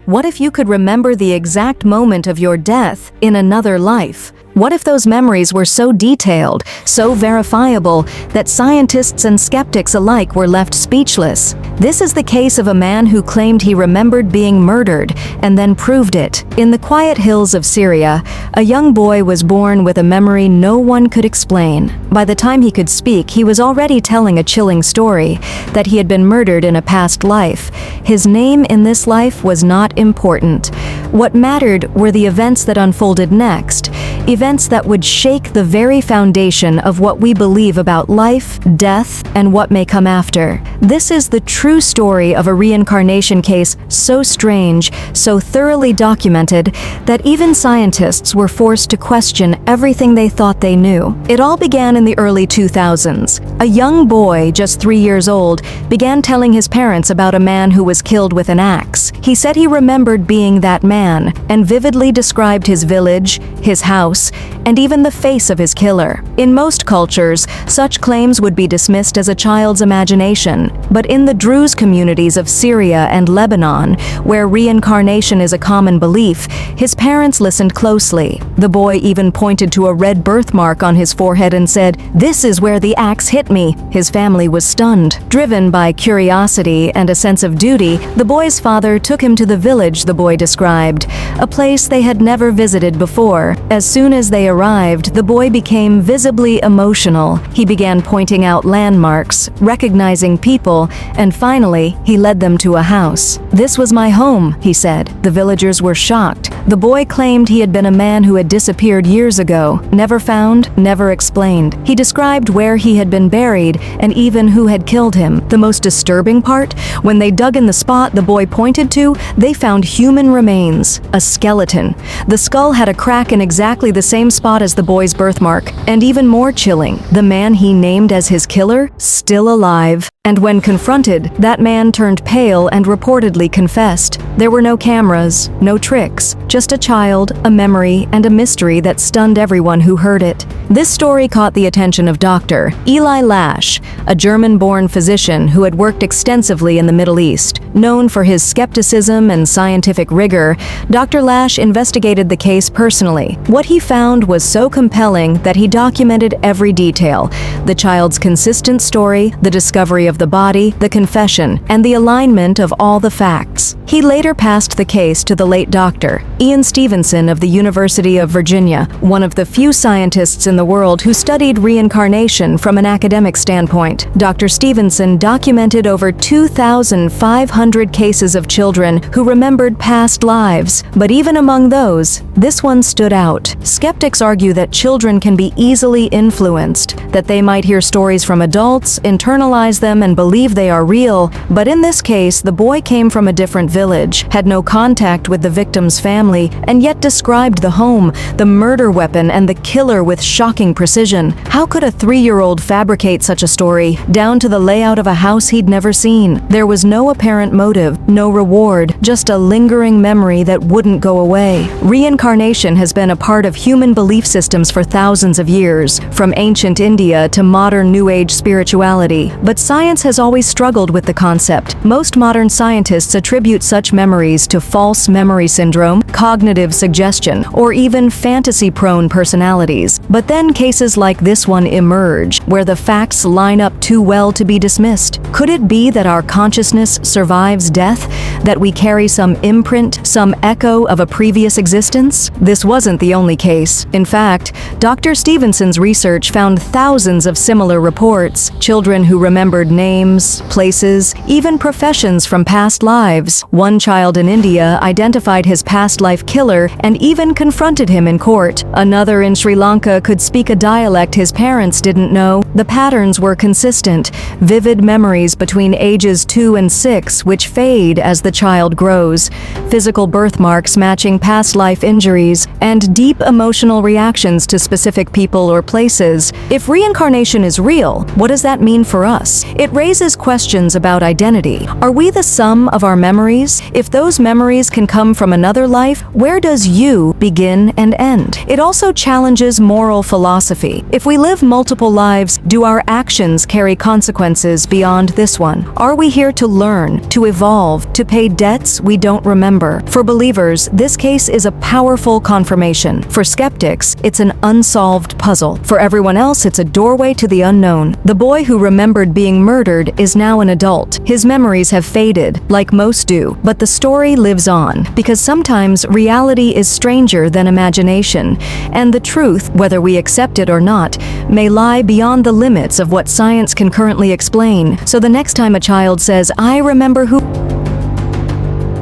What if you could remember the exact moment of your death in another life? What if those memories were so detailed, so verifiable, that scientists and skeptics alike were left speechless? This is the case of a man who claimed he remembered being murdered and then proved it. In the quiet hills of Syria, a young boy was born with a memory no one could explain. By the time he could speak, he was already telling a chilling story, that he had been murdered in a past life. His name in this life was not important. What mattered were the events that unfolded next, events that would shake the very foundation of what we believe about life, death, and what may come after. This is the true story of a reincarnation case so strange, so thoroughly documented, that even scientists were forced to question everything they thought they knew. It all began in the early 2000s. A young boy, just 3 years old, began telling his parents about a man who was killed with an axe. He said he remembered being that man, and vividly described his village, his house, and even the face of his killer. In most cultures, such claims would be dismissed as a child's imagination. But in the Druze communities of Syria and Lebanon, where reincarnation is a common belief, his parents listened closely. The boy even pointed to a red birthmark on his forehead and said, "This is where the axe hit me." His family was stunned. Driven by curiosity and a sense of duty, the boy's father took him to the village the boy described, a place they had never visited before. As soon as they arrived, the boy became visibly emotional. He began pointing out landmarks, recognizing people, and finally, he led them to a house. "This was my home," he said. The villagers were shocked. The boy claimed he had been a man who had disappeared years ago, never found, never explained. He described where he had been buried and even who had killed him. The most disturbing part? When they dug in the spot the boy pointed to, they found human remains, a skeleton. The skull had a crack in exactly the same spot as the boy's birthmark. And even more chilling, the man he named as his killer, still alive. And when confronted, that man turned pale and reportedly confessed. There were no cameras, no tricks, just a child, a memory, and a mystery that stunned everyone who heard it. This story caught the attention of Dr. Eli Lash, a German-born physician who had worked extensively in the Middle East. Known for his skepticism and scientific rigor, Dr. Lash investigated the case personally. What he found was so compelling that he documented every detail: the child's consistent story, the discovery of the body, the confession, and the alignment of all the facts. He later passed the case to the late Dr. Ian Stevenson of the University of Virginia, one of the few scientists in the world who studied reincarnation from an academic standpoint. Dr. Stevenson documented over 2,500 cases of children who remembered past lives, but even among those, this one stood out. Skeptics argue that children can be easily influenced, that they might hear stories from adults, internalize them, and believe they are real. But in this case, the boy came from a different village, had no contact with the victim's family, and yet described the home, the murder weapon, and the killer with shocking precision. How could a 3-year-old fabricate such a story, down to the layout of a house he'd never seen? There was no apparent motive, no reward, just a lingering memory that wouldn't go away. Reincarnation has been a part of human belief systems for thousands of years, from ancient India to modern New Age spirituality. But science has always struggled with the concept. Most modern scientists attribute such memories to false memory syndrome, cognitive suggestion, or even fantasy-prone personalities. But then cases like this one emerge, where the facts line up too well to be dismissed. Could it be that our consciousness survives death, that we carry some imprint, some echo of a previous existence? This wasn't the only case. In fact, Dr. Stevenson's research found thousands of similar reports. Children who remembered names, places, even professions from past lives. One child in India identified his past life killer and even confronted him in court. Another in Sri Lanka could speak a dialect his parents didn't know. The patterns were consistent. Vivid memories between ages 2 and 6, which fade as the child grows. Physical birthmarks matching past life injuries, and deep emotional reactions to specific people or places. If reincarnation is real, what does that mean for us? It It raises questions about identity. Are we the sum of our memories? If those memories can come from another life, where does you begin and end? It also challenges moral philosophy. If we live multiple lives, do our actions carry consequences beyond this one? Are we here to learn, to evolve, to pay debts we don't remember? For believers, this case is a powerful confirmation. For skeptics, it's an unsolved puzzle. For everyone else, it's a doorway to the unknown. The boy who remembered being murdered is now an adult. His memories have faded, like most do, but the story lives on, because sometimes reality is stranger than imagination, and the truth, whether we accept it or not, may lie beyond the limits of what science can currently explain. So the next time a child says, "I remember who..."